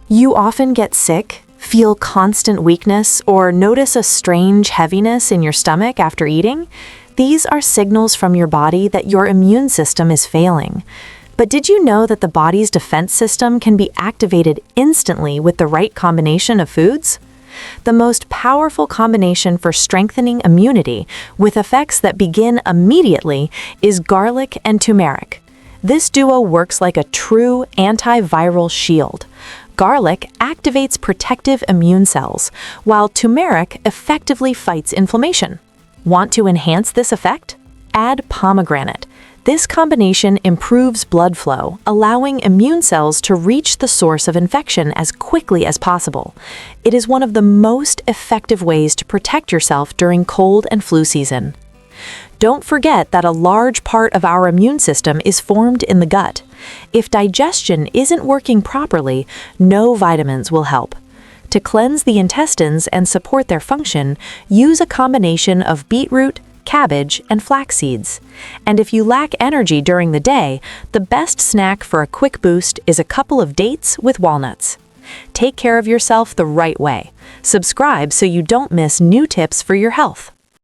You often get sick, feel constant weakness, or notice a strange heaviness in your stomach after eating. These are signals from your body that your immune system is failing. But did you know that the body's defense system can be activated instantly with the right combination of foods? The most powerful combination for strengthening immunity, with effects that begin immediately, is garlic and turmeric. This duo works like a true antiviral shield. Garlic activates protective immune cells, while turmeric effectively fights inflammation. Want to enhance this effect? Add pomegranate. This combination improves blood flow, allowing immune cells to reach the source of infection as quickly as possible. It is one of the most effective ways to protect yourself during cold and flu season. Don't forget that a large part of our immune system is formed in the gut. If digestion isn't working properly, no vitamins will help. To cleanse the intestines and support their function, use a combination of beetroot, cabbage, and flax seeds. And if you lack energy during the day, the best snack for a quick boost is a couple of dates with walnuts. Take care of yourself the right way. Subscribe so you don't miss new tips for your health.